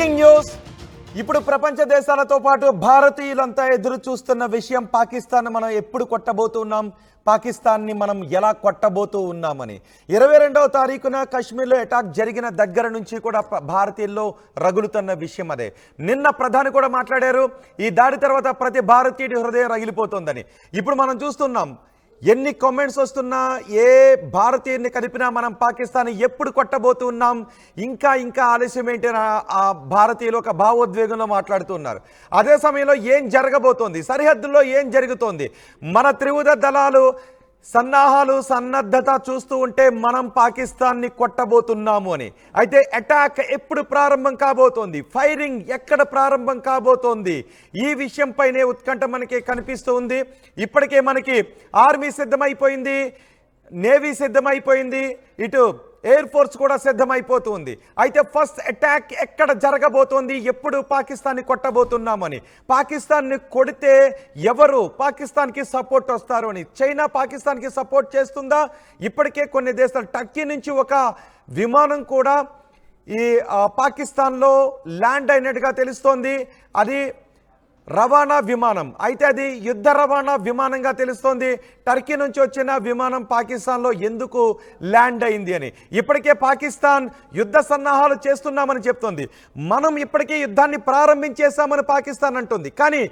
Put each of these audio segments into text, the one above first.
Breaking news. ఇప్పుడు ప్రపంచ దేశాలతో పాటు భారతీయులంతా ఎదురు చూస్తున్న విషయం, పాకిస్తాన్ మనం ఎప్పుడు కొట్టబోతున్నాం, పాకిస్తాన్ని మనం ఎలా కొట్టబోతూ ఉన్నామని. 22వ తారీఖున కాశ్మీర్లో అటాక్ జరిగిన దగ్గర నుంచి కూడా భారతీయుల్లో రగులుతున్న విషయం అదే. నిన్న ప్రధాని కూడా మాట్లాడారు, ఈ దాడి తర్వాత ప్రతి భారతీయుడి హృదయం రగిలిపోతుందని. ఇప్పుడు మనం చూస్తున్నాం ఎన్ని కామెంట్స్ వస్తున్నా, ఏ భారతీయుడిని కలిపినా మనం పాకిస్తాన్ ఎప్పుడు కొట్టబోతున్నాం, ఇంకా ఆలస్యం ఏంటి ఆ భారతీయులు ఒక భావోద్వేగంలో మాట్లాడుతున్నారు. అదే సమయంలో ఏం జరగబోతోంది, సరిహద్దుల్లో ఏం జరుగుతోంది, మన త్రివిధ దళాలు సన్నాహాలు సన్నద్ధత చూస్తూ ఉంటే మనం పాకిస్తాన్ని కొట్టబోతున్నాము అని. అయితే అటాక్ ఎప్పుడు ప్రారంభం కాబోతోంది, ఫైరింగ్ ఎక్కడ ప్రారంభం కాబోతోంది, ఈ విషయంపైనే ఉత్కంఠ మనకి కనిపిస్తూ ఉంది. ఇప్పటికే మనకి ఆర్మీ సిద్ధమైపోయింది, నేవీ సిద్ధమైపోయింది, ఇటు ఎయిర్ ఫోర్స్ కూడా సిద్ధమైపోతుంది. అయితే ఫస్ట్ అటాక్ ఎక్కడ జరగబోతోంది, ఎప్పుడు పాకిస్తాన్ని కొట్టబోతున్నామని. పాకిస్తాన్ని కొడితే ఎవరు పాకిస్తాన్కి సపోర్ట్ వస్తారు అని. చైనా పాకిస్తాన్కి సపోర్ట్ చేస్తుందా? ఇప్పటికే కొన్ని దేశాలు, టర్కీ నుంచి ఒక విమానం కూడా ఈ పాకిస్తాన్లో ల్యాండ్ అయినట్టుగా తెలుస్తోంది. అది రవాణా విమానం, అయితే అది యుద్ధ రవాణా విమానంగా తెలుస్తోంది. టర్కీ నుంచి వచ్చిన విమానం పాకిస్తాన్లో ఎందుకు ల్యాండ్ అయింది అని. ఇప్పటికే పాకిస్తాన్ యుద్ధ సన్నాహాలు చేస్తున్నామని చెప్తోంది. మనం ఇప్పటికే యుద్ధాన్ని ప్రారంభించేశామని పాకిస్తాన్ అంటుంది. కానీ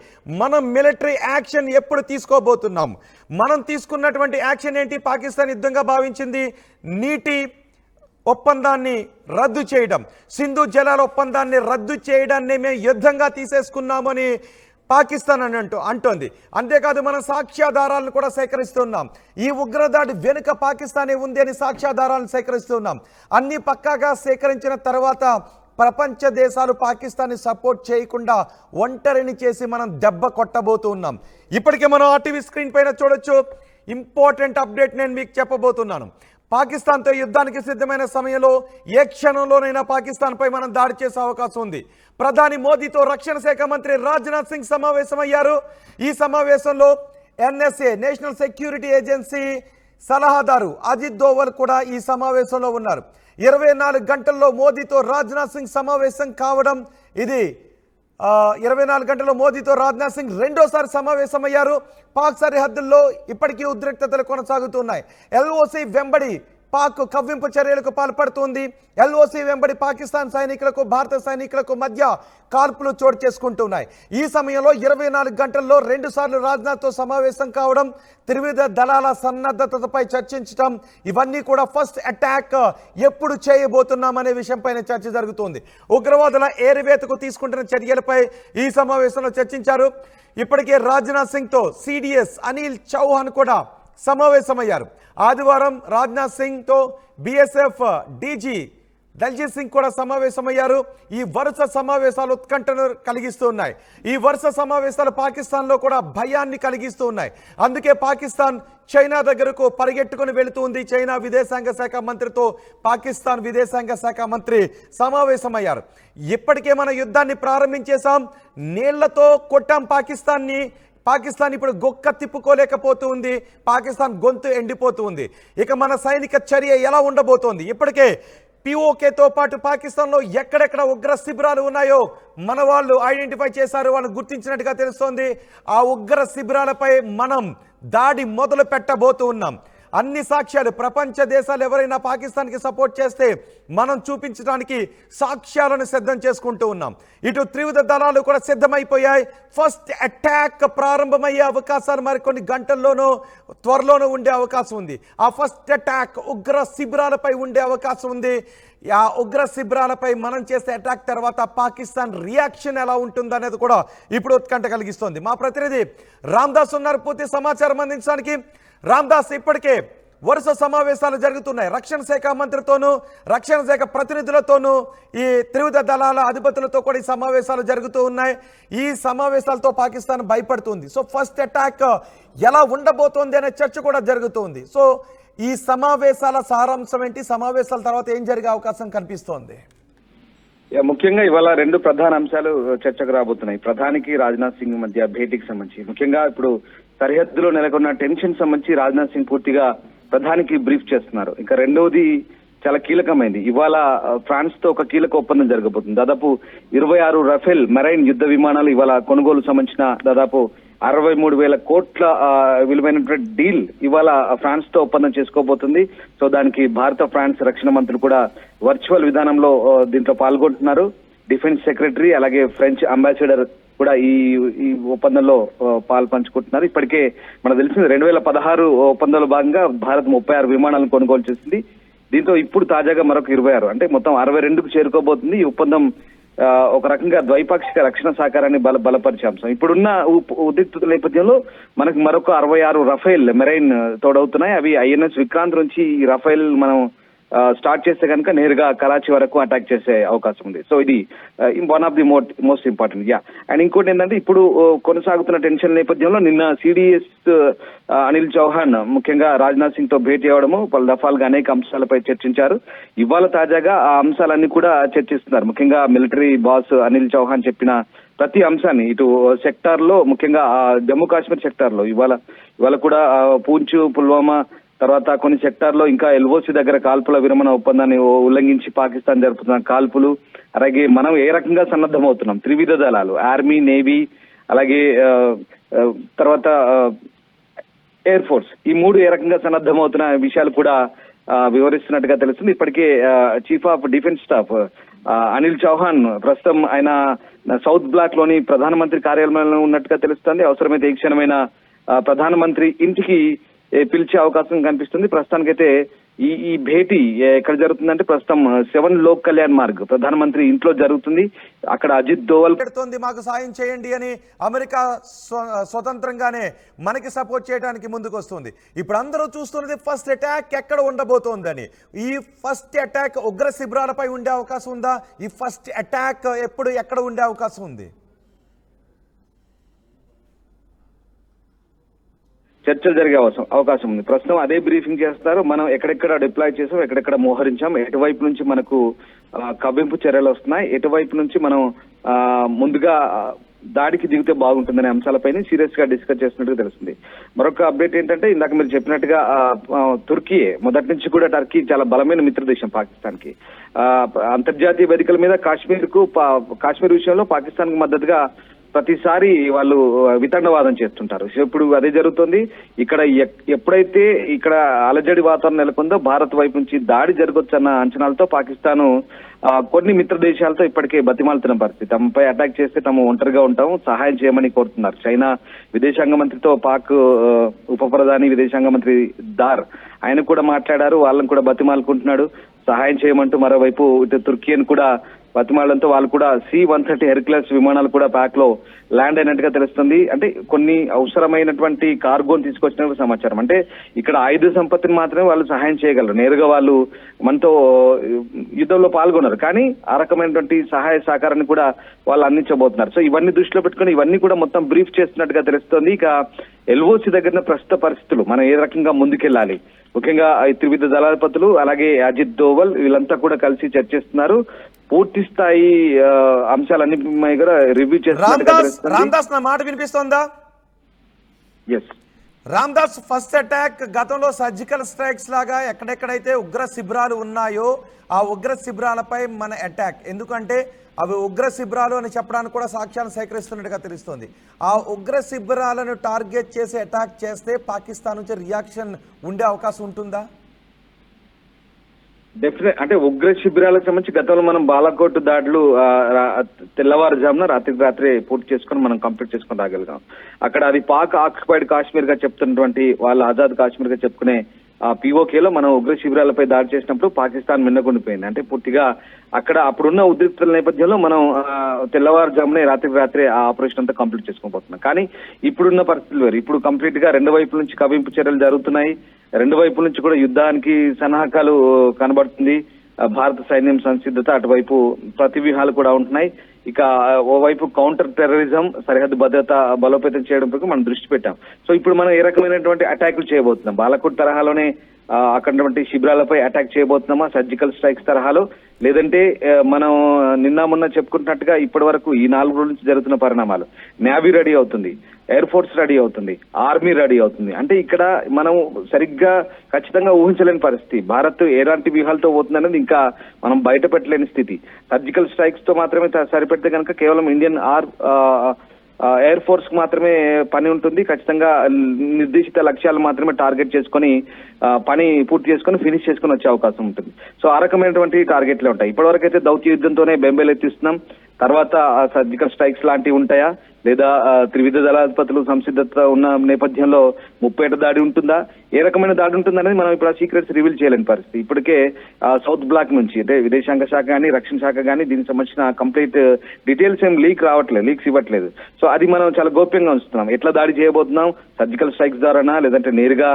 మనం మిలిటరీ యాక్షన్ ఎప్పుడు తీసుకోబోతున్నాం? మనం తీసుకున్నటువంటి యాక్షన్ ఏంటి? పాకిస్తాన్ యుద్ధంగా భావించింది నీటి ఒప్పందాన్ని రద్దు చేయడం, సింధు జలాల ఒప్పందాన్ని రద్దు చేయడాన్ని మేము యుద్ధంగా తీసేసుకున్నామని పాకిస్తాన్ అంటోంది. అంతేకాదు మనం సాక్ష్యాధారాలను కూడా సేకరిస్తున్నాం. ఈ ఉగ్రదాడి వెనుక పాకిస్తానే ఉంది అని సాక్ష్యాధారాలను సేకరిస్తున్నాం. అన్ని పక్కాగా సేకరించిన తర్వాత ప్రపంచ దేశాలు పాకిస్తాన్ని సపోర్ట్ చేయకుండా ఒంటరిని చేసి మనం దెబ్బ కొట్టబోతూ ఉన్నాం. ఇప్పటికే మనం ఆర్టీవీ స్క్రీన్ పైన చూడొచ్చు. ఇంపార్టెంట్ అప్డేట్ నేను మీకు చెప్పబోతున్నాను. పాకిస్తాన్తో యుద్ధానికి సిద్ధమైన సమయంలో ఏ క్షణంలోనైనా పాకిస్తాన్పై మనం దాడి చేసే అవకాశం ఉంది. ప్రధాని మోదీతో రక్షణ శాఖ మంత్రి రాజ్నాథ్ సింగ్ సమావేశమయ్యారు. ఈ సమావేశంలో ఎన్ఎస్ఏ, నేషనల్ సెక్యూరిటీ ఏజెన్సీ సలహాదారు అజిత్ దోవల్ కూడా ఈ సమావేశంలో ఉన్నారు. 24 గంటల్లో మోదీతో రాజ్నాథ్ సింగ్ సమావేశం కావడం ఇది 24 గంటల్లో మోదీతో రాజ్నాథ్ సింగ్ రెండోసారి సమావేశమయ్యారు. పాక్ సరిహద్దుల్లో ఇప్పటికీ ఉద్రిక్తతలు కొనసాగుతున్నాయి. ఎల్ఓసి వెంబడి పాక్ కవ్వింపు చర్యలకు పాల్పడుతుంది. ఎల్ఓసి వెంబడి పాకిస్తాన్ సైనికులకు భారత సైనికులకు మధ్య కాల్పులు చోటు చేసుకుంటున్నాయి. ఈ సమయంలో 24 గంటల్లో 2 సార్లు రాజ్నాథ్తో సమావేశం కావడం, త్రివిధ దళాల సన్నద్ధతపై చర్చించడం, ఇవన్నీ కూడా ఫస్ట్ అటాక్ ఎప్పుడు చేయబోతున్నామనే విషయంపైన చర్చ జరుగుతుంది. ఉగ్రవాదుల ఏరివేతకు తీసుకుంటున్న చర్యలపై ఈ సమావేశంలో చర్చించారు. ఇప్పటికే రాజ్నాథ్ సింగ్తో సిడిఎస్ అనిల్ చౌహాన్ కూడా సమావేశమయ్యారు. ఆదివారం రాజ్నాథ్ సింగ్తో బిఎస్ఎఫ్ డీజీ దల్జీత్ సింగ్ కూడా సమావేశమయ్యారు. ఈ వరుస సమావేశాలు ఉత్కంఠను కలిగిస్తూ ఉన్నాయి. ఈ వరుస సమావేశాలు పాకిస్తాన్లో కూడా భయాన్ని కలిగిస్తూ ఉన్నాయి. అందుకే పాకిస్తాన్ చైనా దగ్గరకు పరిగెట్టుకుని వెళుతుంది. చైనా విదేశాంగ శాఖ మంత్రితో పాకిస్తాన్ విదేశాంగ శాఖ మంత్రి సమావేశమయ్యారు. ఇప్పటికే మన యుద్ధాన్ని ప్రారంభించేశాం, నీళ్లతో కొట్టాం పాకిస్తాన్ని. పాకిస్తాన్ ఇప్పుడు గొక్క తిప్పుకోలేకపోతుంది, పాకిస్తాన్ గొంతు ఎండిపోతుంది. ఇక మన సైనిక చర్య ఎలా ఉండబోతోంది? ఇప్పటికే పిఓకేతో పాటు పాకిస్తాన్లో ఎక్కడెక్కడ ఉగ్ర శిబిరాలు ఉన్నాయో మన వాళ్ళు ఐడెంటిఫై చేశారు, వాళ్ళు గుర్తించినట్టుగా తెలుస్తోంది. ఆ ఉగ్ర శిబిరాలపై మనం దాడి మొదలు పెట్టబోతూ ఉన్నాం. అన్ని సాక్ష్యాలు, ప్రపంచ దేశాలు ఎవరైనా పాకిస్తాన్కి సపోర్ట్ చేస్తే మనం చూపించడానికి సాక్ష్యాలను సిద్ధం చేసుకుంటూ ఉన్నాం. ఇటు త్రివిధ దళాలు కూడా సిద్ధమైపోయాయి. ఫస్ట్ అటాక్ ప్రారంభమయ్యే అవకాశాలు మరికొన్ని గంటల్లోనూ త్వరలోనూ ఉండే అవకాశం ఉంది. ఆ ఫస్ట్ అటాక్ ఉగ్ర శిబిరాలపై ఉండే అవకాశం ఉంది. ఆ ఉగ్ర శిబిరాలపై మనం చేసే అటాక్ తర్వాత పాకిస్తాన్ రియాక్షన్ ఎలా ఉంటుందనేది కూడా ఇప్పుడు ఉత్కంఠ కలిగిస్తోంది. మా ప్రతినిధి రామ్దాస్ ఉన్నారు పూర్తి సమాచారం అందించడానికి. రామ్దాస్, ఇప్పటికే వరుస సమావేశాలు జరుగుతున్నాయి. రక్షణ శాఖ మంత్రితోనూ రక్షణ శాఖ ప్రతినిధులతోనూ ఈ త్రివిధ దళాల అధిపతులతో కూడా ఈ సమావేశాలు జరుగుతూ ఉన్నాయి. ఈ సమావేశాలతో పాకిస్తాన్ భయపడుతుంది. సో ఫస్ట్ అటాక్ ఎలా ఉండబోతోంది అనే చర్చ కూడా జరుగుతుంది. సో ఈ సమావేశాల సారాంశం ఏంటి, సమావేశాల తర్వాత ఏం జరిగే అవకాశం కనిపిస్తోంది? ముఖ్యంగా ఇవాళ 2 ప్రధాన అంశాలు చర్చకు రాబోతున్నాయి. ప్రధానికి రాజ్నాథ్ సింగ్ మధ్య భేటీకి సంబంధించి, ముఖ్యంగా ఇప్పుడు సరిహద్దులో నెలకొన్న టెన్షన్ సంబంధించి రాజ్నాథ్ సింగ్ పూర్తిగా ప్రధానికి బ్రీఫ్ చేస్తున్నారు. ఇంకా రెండవది చాలా కీలకమైంది. ఇవాళ ఫ్రాన్స్ తో ఒక కీలక ఒప్పందం జరగబోతుంది. దాదాపు 26 రఫేల్ మెరైన్ యుద్ధ విమానాలు ఇవాళ కొనుగోలు సంబంధించిన దాదాపు 63,000 కోట్ల విలువైనటువంటి డీల్ ఇవాళ ఫ్రాన్స్ తో ఒప్పందం చేసుకోబోతుంది. సో దానికి భారత ఫ్రాన్స్ రక్షణ మంత్రులు కూడా వర్చువల్ విధానంలో దీంట్లో పాల్గొంటున్నారు. డిఫెన్స్ సెక్రటరీ అలాగే ఫ్రెంచ్ అంబాసిడర్ కూడా ఈ ఒప్పందంలో పాల్పంచుకుంటున్నారు. ఇప్పటికే మనకు తెలిసింది 2016 ఒప్పందంలో భాగంగా భారత్ 36 విమానాలను కొనుగోలు చేసింది. దీంతో ఇప్పుడు తాజాగా మరొక 26 అంటే మొత్తం 62కు చేరుకోబోతుంది. ఈ ఒప్పందం ఒక రకంగా ద్వైపాక్షిక రక్షణ సహకారాన్ని బలపరిచే అంశం. ఇప్పుడున్న ఉద్రిక్తత నేపథ్యంలో మనకు మరొక 66 రఫేల్ మెరైన్ తోడవుతున్నాయి. అవి ఐఎన్ఎస్ విక్రాంత్ నుంచి ఈ రఫేల్ మనం స్టార్ట్ చేస్తే కనుక నేరుగా కరాచీ వరకు అటాక్ చేసే అవకాశం ఉంది. సో ఇది one of the most important. And ఇంకోటి ఏంటంటే ఇప్పుడు కొనసాగుతున్న టెన్షన్ నేపథ్యంలో నిన్న సిడిఎస్ అనిల్ చౌహాన్ ముఖ్యంగా రాజ్నాథ్ సింగ్ తో భేటీ అవ్వడము పలు దఫాలుగా అనేక అంశాలపై చర్చించారు. ఇవాళ తాజాగా ఆ అంశాలన్నీ కూడా చర్చిస్తున్నారు. ముఖ్యంగా మిలిటరీ బాస్ అనిల్ చౌహాన్ చెప్పిన ప్రతి అంశాన్ని ఇటు సెక్టార్ లో ముఖ్యంగా జమ్మూ కాశ్మీర్ సెక్టార్ లో ఇవాళ కూడా పూంచ్ పుల్వామా తర్వాత కొన్ని సెక్టార్ లో ఇంకా ఎల్ఓసి దగ్గర కాల్పుల విరమణ ఒప్పందాన్ని ఉల్లంఘించి పాకిస్తాన్ జరుపుతున్న కాల్పులు, అలాగే మనం ఏ రకంగా సన్నద్ధమవుతున్నాం, త్రివిధ దళాలు ఆర్మీ, నేవీ అలాగే తర్వాత ఎయిర్ ఫోర్స్, ఈ మూడు ఏ రకంగా సన్నద్ధమవుతున్న విషయాలు కూడా వివరిస్తున్నట్టుగా తెలుస్తుంది. ఇప్పటికే chief of defence staff Anil Chauhan ప్రస్తుతం ఆయన సౌత్ బ్లాక్ లోని ప్రధానమంత్రి కార్యాలయంలో ఉన్నట్టుగా తెలుస్తుంది. అవసరమైతే ఈ క్షణమైన ప్రధానమంత్రి ఇంటికి పిలిచే అవకాశం కనిపిస్తుంది. ప్రస్తుతానికైతే ఈ భేటీ ఎక్కడ జరుగుతుందంటే ప్రస్తుతం 7 లోక్ కళ్యాణ్ మార్గ్ ప్రధానమంత్రి ఇంట్లో జరుగుతుంది. అక్కడ అజిత్ దోవల్ మాకు సాయం చేయండి అని అమెరికా స్వతంత్రంగానే మనకి సపోర్ట్ చేయడానికి ముందుకు వస్తుంది. ఇప్పుడు అందరూ చూస్తున్నది ఫస్ట్ అటాక్ ఎక్కడ ఉండబోతోందని. ఈ ఫస్ట్ అటాక్ ఉగ్ర శిబిరాలపై ఉండే అవకాశం ఉందా? ఈ ఫస్ట్ అటాక్ ఎక్కడ ఉండే అవకాశం ఉంది? చర్చలు జరిగే అవకాశం ఉంది. ప్రస్తుతం అదే బ్రీఫింగ్ చేస్తారు. మనం ఎక్కడెక్కడ డిప్లాయ్ చేసాం, ఎక్కడెక్కడ మోహరించాం, ఎటువైపు నుంచి మనకు కవ్వింపు చర్యలు వస్తున్నాయి, ఎటువైపు నుంచి మనం ముందుగా దాడికి దిగితే బాగుంటుందనే అంశాలపైన సీరియస్ గా డిస్కస్ చేస్తున్నట్టుగా తెలుస్తుంది. మరొక అప్డేట్ ఏంటంటే ఇందాక మీరు చెప్పినట్టుగా తుర్కీ మొదటి నుంచి కూడా టర్కీ చాలా బలమైన మిత్ర దేశం పాకిస్తాన్ కి. అంతర్జాతీయ వేదికల మీద కాశ్మీర్ విషయంలో పాకిస్తాన్ కు మద్దతుగా ప్రతిసారి వాళ్ళు వితండవాదం చేస్తుంటారు. ఇప్పుడు అదే జరుగుతుంది. ఇక్కడ ఎప్పుడైతే ఇక్కడ అలజడి వాతావరణం నెలకొందో భారత్ వైపు నుంచి దాడి జరగొచ్చన్న అంచనాలతో పాకిస్తాన్ కొన్ని మిత్ర దేశాలతో ఇప్పటికే బతిమాలుతున్న పరిస్థితి. తమపై అటాక్ చేస్తే తాము ఒంటరిగా ఉంటాము, సహాయం చేయమని కోరుతున్నారు. చైనా విదేశాంగ మంత్రితో పాక్ ఉప ప్రధాని విదేశాంగ మంత్రి దార్ ఆయన కూడా మాట్లాడారు. వాళ్ళని కూడా బతిమాలుకుంటున్నాడు, సహాయం చేయమంటూ. మరోవైపు ఇటు తుర్కీని కూడా బతిమాలంతో వాళ్ళు కూడా C-130 హెర్క్యులస్ విమానాలు కూడా ప్యాక్ లో ల్యాండ్ అయినట్టుగా తెలుస్తుంది. అంటే కొన్ని అవసరమైనటువంటి కార్గోని తీసుకొచ్చిన సమాచారం. అంటే ఇక్కడ ఆయుధ సంపత్తిని మాత్రమే వాళ్ళు సహాయం చేయగలరు, నేరుగా వాళ్ళు మనతో యుద్ధంలో పాల్గొన్నారు. కానీ ఆ రకమైనటువంటి సహాయ సహకారాన్ని కూడా వాళ్ళు అందించబోతున్నారు. సో ఇవన్నీ దృష్టిలో పెట్టుకుని ఇవన్నీ కూడా మొత్తం బ్రీఫ్ చేస్తున్నట్టుగా తెలుస్తుంది. ఇక ఎల్ఓసి దగ్గర ప్రస్తుత పరిస్థితులు మనం ఏ రకంగా ముందుకెళ్లాలి, ముఖ్యంగా త్రివిధ దళాధిపతులు అలాగే అజిత్ దోవల్ వీళ్ళంతా కూడా కలిసి చర్చిస్తున్నారు. పూర్తి స్థాయి అంశాలన్నీ కూడా రివ్యూ చేస్తున్నారు. రామ్దాస్ నా మాట వినిపిస్తోందా? ఎస్ రామ్దాస్, ఫస్ట్ అటాక్ గతంలో సర్జికల్ స్ట్రైక్స్ లాగా ఎక్కడెక్కడైతే ఉగ్ర శిబిరాలు ఉన్నాయో ఆ ఉగ్ర శిబిరాలపై మన అటాక్, ఎందుకంటే అవి ఉగ్ర శిబిరాలు అని చెప్పడానికి కూడా సాక్ష్యాలు సేకరిస్తున్నట్టుగా తెలుస్తోంది. ఆ ఉగ్ర శిబిరాలను టార్గెట్ చేసి అటాక్ చేస్తే పాకిస్తాన్ నుంచి రియాక్షన్ ఉండే అవకాశం ఉంటుందా? డెఫినెట్. అంటే ఉగ్ర శిబిరాలకు సంబంధించి గతంలో మనం బాలాకోట్ దాడులు తెల్లవారుజామున రాత్రే పూర్తి చేసుకుని మనం కంప్లీట్ చేసుకుని రాగలిగాం. అక్కడ అది పాక్ ఆక్యుపైడ్ కాశ్మీర్ గా చెప్తున్నటువంటి వాళ్ళు ఆజాద్ కాశ్మీర్ గా చెప్పుకునే పిఓకేలో మనం ఉగ్ర శిబిరాలపై దాడి చేసినప్పుడు పాకిస్తాన్ మిన్నకుండిపోయింది. అంటే పూర్తిగా అక్కడ అప్పుడున్న ఉద్రిక్తల నేపథ్యంలో మనం తెల్లవారుజామునే రాత్రి ఆ ఆపరేషన్ అంతా కంప్లీట్ చేసుకోబోతున్నాం. కానీ ఇప్పుడున్న పరిస్థితులు వేరు. ఇప్పుడు కంప్లీట్ గా రెండు వైపుల నుంచి కవింపు చర్యలు జరుగుతున్నాయి. రెండు వైపుల నుంచి కూడా యుద్ధానికి సన్నాహకాలు కనబడుతుంది. భారత సైన్యం సంసిద్ధత, అటువైపు ప్రతివ్యూహాలు కూడా ఉంటున్నాయి. ఇక ఓవైపు కౌంటర్ టెర్రరిజం, సరిహద్దు భద్రత బలోపేతం చేయడం పైకి మనం దృష్టి పెట్టాం. సో ఇప్పుడు మనం ఏ రకమైనటువంటి అటాకులు చేయబోతున్నాం, బాలాకోట్ తరహాలోనే అక్కడ శిబిరాలపై అటాక్ చేయబోతున్నామా సర్జికల్ స్ట్రైక్స్ తరహాలో, లేదంటే మనం నిన్న మొన్న చెప్పుకుంటున్నట్టుగా ఇప్పటి వరకు ఈ 4 రోజుల నుంచి జరుగుతున్న పరిణామాలు, నేవీ రెడీ అవుతుంది, ఎయిర్ ఫోర్స్ రెడీ అవుతుంది, ఆర్మీ రెడీ అవుతుంది. అంటే ఇక్కడ మనం సరిగ్గా ఖచ్చితంగా ఊహించలేని పరిస్థితి. భారత్ ఎలాంటి వ్యూహాలతో పోతుందనేది ఇంకా మనం బయట పెట్టలేని స్థితి. సర్జికల్ స్ట్రైక్స్ తో మాత్రమే సరిపెడితే కనుక కేవలం ఇండియన్ ఎయిర్ ఫోర్స్ కు మాత్రమే పని ఉంటుంది. ఖచ్చితంగా నిర్దేశిత లక్ష్యాలు మాత్రమే టార్గెట్ చేసుకొని పని పూర్తి చేసుకొని ఫినిష్ చేసుకొని వచ్చే అవకాశం ఉంటుంది. సో ఆ రకమైనటువంటి టార్గెట్లే ఉంటాయి. ఇప్పటివరకు అయితే దౌత్య యుద్ధంతోనే బెంబేలెత్తిస్తున్నాం. తర్వాత సర్జికల్ స్ట్రైక్స్ లాంటివి ఉంటాయా, లేదా త్రివిధ దళాధిపతులు సంసిద్ధత ఉన్న నేపథ్యంలో ముప్పేట దాడి ఉంటుందా, ఏ రకమైన దాడి ఉంటుందనేది మనం ఇప్పుడు ఆ సీక్రెట్స్ రివీల్ చేయలేని పరిస్థితి. ఇప్పటికే సౌత్ బ్లాక్ నుంచి అంటే విదేశాంగ శాఖ కానీ రక్షణ శాఖ కానీ దీనికి సంబంధించిన కంప్లీట్ డీటెయిల్స్ ఏం లీక్స్ ఇవ్వట్లేదు. సో అది మనం చాలా గోప్యంగా ఉంచుతున్నాం. ఎట్లా దాడి చేయబోతున్నాం, సర్జికల్ స్ట్రైక్స్ ద్వారానా లేదంటే నేరుగా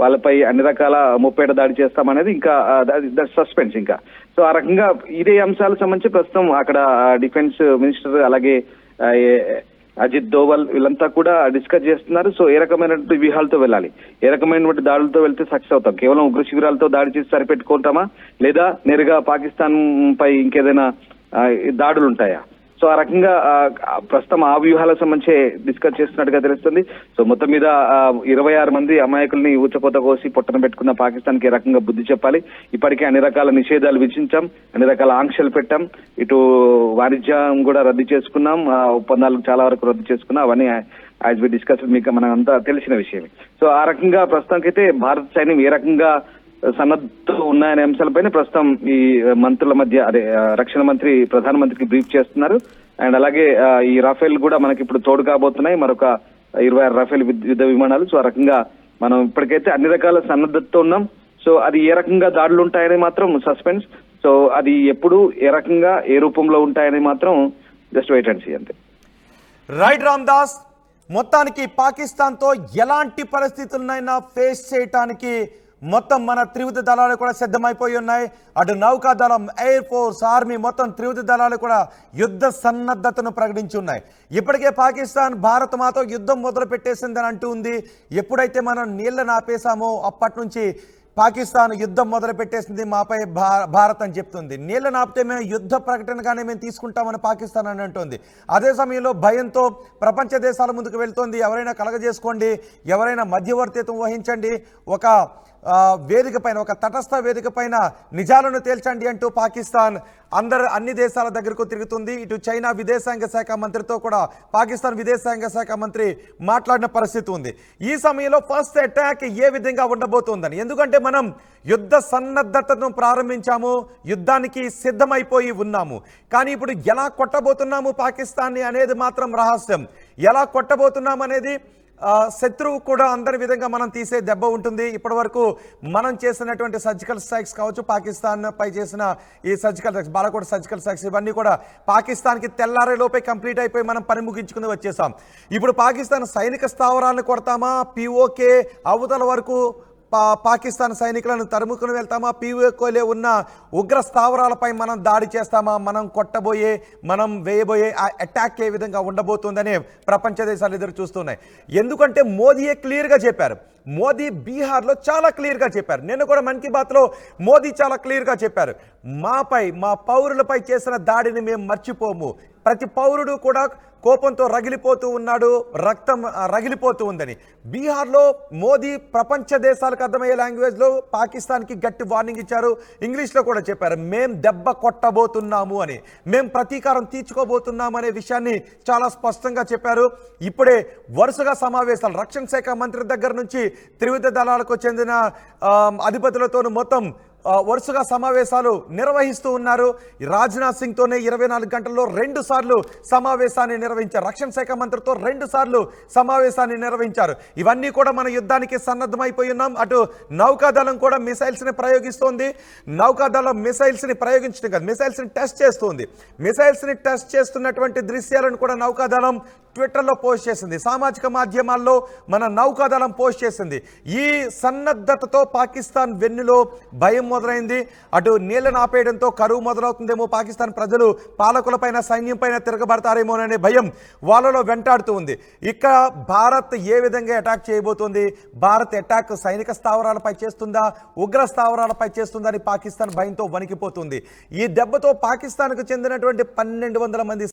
వాళ్ళపై అన్ని రకాల ముప్పేట దాడి చేస్తామనేది ఇంకా సస్పెన్స్ ఇంకా. సో ఆ రకంగా ఇదే అంశాలకు సంబంధించి ప్రస్తుతం అక్కడ డిఫెన్స్ మినిస్టర్ అలాగే అజిత్ దోవల్ వీళ్ళంతా కూడా డిస్కస్ చేస్తున్నారు. సో ఏ రకమైనటువంటి వ్యూహాలతో వెళ్ళాలి, ఏ రకమైనటువంటి దాడులతో వెళ్తే సక్సెస్ అవుతాం, కేవలం ఉగ్ర శిబిరాలతో దాడి చేసి సరిపెట్టుకుంటామా, లేదా నేరుగా పాకిస్తాన్ పై ఇంకేదైనా దాడులు ఉంటాయా? సో ఆ రకంగా ప్రస్తుతం ఆ వ్యూహాలకు సంబంధించి డిస్కస్ చేస్తున్నట్టుగా తెలుస్తుంది. సో మొత్తం మీద 26 మంది అమాయకుల్ని ఊచకోత కోసి పొట్టన పెట్టుకున్న పాకిస్తాన్ కి ఏ రకంగా బుద్ధి చెప్పాలి. ఇప్పటికే అన్ని రకాల నిషేధాలు విధించాం, అన్ని రకాల ఆంక్షలు పెట్టాం, ఇటు వాణిజ్యం కూడా రద్దు చేసుకున్నాం, ఒప్పందాలు చాలా వరకు రద్దు చేసుకున్నాం. అవన్నీ యాజ్ వి డిస్కస్ మీకు మనం అంతా తెలిసిన విషయమే. సో ఆ రకంగా ప్రస్తుతానికైతే భారత సైన్యం ఏ రకంగా సన్నద్ధతో ఉన్నాయనే అంశాలపైన ప్రస్తుతం ఈ మంత్రుల మధ్య అదే రక్షణ మంత్రి ప్రధానమంత్రికి బ్రీఫ్ చేస్తున్నారు. అండ్ అలాగే ఈ రాఫెల్ కూడా మనకి ఇప్పుడు తోడు కాబోతున్నాయి, మరొక 26 రాఫెల్ యుద్ధ విమానాలు. సో ఆ రకంగా మనం ఇప్పటికైతే అన్ని రకాల సన్నద్ధతో ఉన్నాం. సో అది ఏ రకంగా దాడులు ఉంటాయని మాత్రం సస్పెన్స్. సో అది ఎప్పుడు ఏ రకంగా ఏ రూపంలో ఉంటాయని మాత్రం జస్ట్ వెయిట్ అండ్ సీ అంతే. రైట్ రామ్దాస్, మొత్తానికి పాకిస్తాన్తో ఎలాంటి పరిస్థితులనైనా ఫేస్ చేయటానికి మొత్తం మన త్రివిధ దళాలు కూడా సిద్ధమైపోయి ఉన్నాయి. అటు నౌకాదళం, ఎయిర్ ఫోర్స్, ఆర్మీ మొత్తం త్రివిధ దళాలు కూడా యుద్ధ సన్నద్ధతను ప్రకటించి ఉన్నాయి. ఇప్పటికే పాకిస్తాన్ భారత్ మాతో యుద్ధం మొదలు పెట్టేసిందని అంటూ ఉంది. ఎప్పుడైతే మనం నీళ్లను ఆపేశామో అప్పటి నుంచి పాకిస్తాన్ యుద్ధం మొదలు పెట్టేసింది మాపై భారత్ అని చెప్తుంది. నీళ్లను ఆపితే మేము యుద్ధ ప్రకటనగానే మేము తీసుకుంటామని పాకిస్తాన్ అని అంటుంది. అదే సమయంలో భయంతో ప్రపంచ దేశాల ముందుకు వెళ్తోంది. ఎవరైనా కలగజేసుకోండి, ఎవరైనా మధ్యవర్తిత్వం వహించండి, ఒక వేదిక పైన, ఒక తటస్థ వేదిక పైన నిజాలను తేల్చండి అంటూ పాకిస్తాన్ అన్ని దేశాల దగ్గరకు తిరుగుతుంది. ఇటు చైనా విదేశాంగ శాఖ మంత్రితో కూడా పాకిస్తాన్ విదేశాంగ శాఖ మంత్రి మాట్లాడిన పరిస్థితి ఉంది. ఈ సమయంలో ఫస్ట్ అటాక్ ఏ విధంగా ఉండబోతోందని, ఎందుకంటే మనం యుద్ధ సన్నద్ధతను ప్రారంభించాము, యుద్ధానికి సిద్ధమైపోయి ఉన్నాము. కానీ ఇప్పుడు ఎలా కొట్టబోతున్నాము పాకిస్తాన్ని అనేది మాత్రం రహస్యం. ఎలా కొట్టబోతున్నాం అనేది శత్రువు కూడా అందరి విధంగా మనం తీసే దెబ్బ ఉంటుంది. ఇప్పటి వరకు మనం చేసినటువంటి సర్జికల్ స్ట్రైక్స్ కావచ్చు, పాకిస్తాన్ పై చేసిన ఈ surgical strikes, Balakot surgical strikes, ఇవన్నీ కూడా పాకిస్తాన్కి తెల్లారేలోపే కంప్లీట్ అయిపోయి మనం పని ముగించుకుని వచ్చేసాం. ఇప్పుడు పాకిస్తాన్ సైనిక స్థావరాలను కొడతామా, పిఓకే అవతల వరకు పాకిస్తాన్ సైనికులను తరుముకుని వెళ్తామా, పీఓకేలో ఉన్న ఉగ్ర స్థావరాలపై మనం దాడి చేస్తామా, మనం వేయబోయే ఆ అటాక్ ఏ విధంగా ఉండబోతుందని ప్రపంచ దేశాలు ఎదురు చూస్తున్నాయి. ఎందుకంటే మోదీయే క్లియర్గా చెప్పారు. మోదీ బీహార్లో చాలా క్లియర్గా చెప్పారు. నిన్న కూడా మన్ కీ బాత్లో మోదీ చాలా క్లియర్గా చెప్పారు, మా పౌరులపై చేసిన దాడిని మేము మర్చిపోము. ప్రతి పౌరుడు కూడా కోపంతో రగిలిపోతూ ఉన్నాడు, రక్తం రగిలిపోతూ ఉందని. బీహార్లో మోదీ ప్రపంచ దేశాలకు అర్థమయ్యే లాంగ్వేజ్లో పాకిస్తాన్కి గట్టి వార్నింగ్ ఇచ్చారు. ఇంగ్లీష్లో కూడా చెప్పారు, మేం దెబ్బ కొట్టబోతున్నాము అని, మేం ప్రతీకారం తీర్చుకోబోతున్నాము అనే విషయాన్ని చాలా స్పష్టంగా చెప్పారు. ఇప్పుడే వరుసగా సమావేశాలు రక్షణ శాఖ మంత్రి దగ్గర నుంచి త్రివిధ దళాలకు చెందిన అధిపతులతోనూ మొత్తం వరుసగా సమావేశాలు నిర్వహిస్తూ ఉన్నారు. రాజ్నాథ్ సింగ్ తోనే 24 గంటల్లో 2 సార్లు సమావేశాన్ని నిర్వహించారు. రక్షణ శాఖ మంత్రితో 2 సార్లు సమావేశాన్ని నిర్వహించారు. ఇవన్నీ కూడా మన యుద్ధానికి సన్నద్ధమైపోయి ఉన్నాం. అటు నౌకాదళం కూడా మిసైల్స్ ని ప్రయోగిస్తోంది. నౌకాదళం మిసైల్స్ ని ప్రయోగించడం కాదు, మిసైల్స్ ని టెస్ట్ చేస్తుంది. మిసైల్స్ ని టెస్ట్ చేస్తున్నటువంటి దృశ్యాలను కూడా నౌకాదళం ట్విట్టర్లో పోస్ట్ చేసింది, సామాజిక మాధ్యమాల్లో మన నౌకాదళం పోస్ట్ చేసింది. ఈ సన్నద్ధతతో పాకిస్తాన్ వెన్నులో భయం మొదలైంది. అటు నీళ్లను ఆపేయడంతో కరువు మొదలవుతుందేమో, పాకిస్తాన్ ప్రజలు పాలకులపైన సైన్యం పైన తిరగబడతారేమోననే భయం వాళ్ళలో వెంటాడుతూ ఉంది. ఇక భారత్ ఏ విధంగా అటాక్ చేయబోతోంది, భారత్ అటాక్ సైనిక స్థావరాలపై చేస్తుందా, ఉగ్ర స్థావరాలపై చేస్తుందని పాకిస్తాన్ భయంతో వణికిపోతుంది. ఈ దెబ్బతో పాకిస్తాన్కు చెందినటువంటి 1200 మంది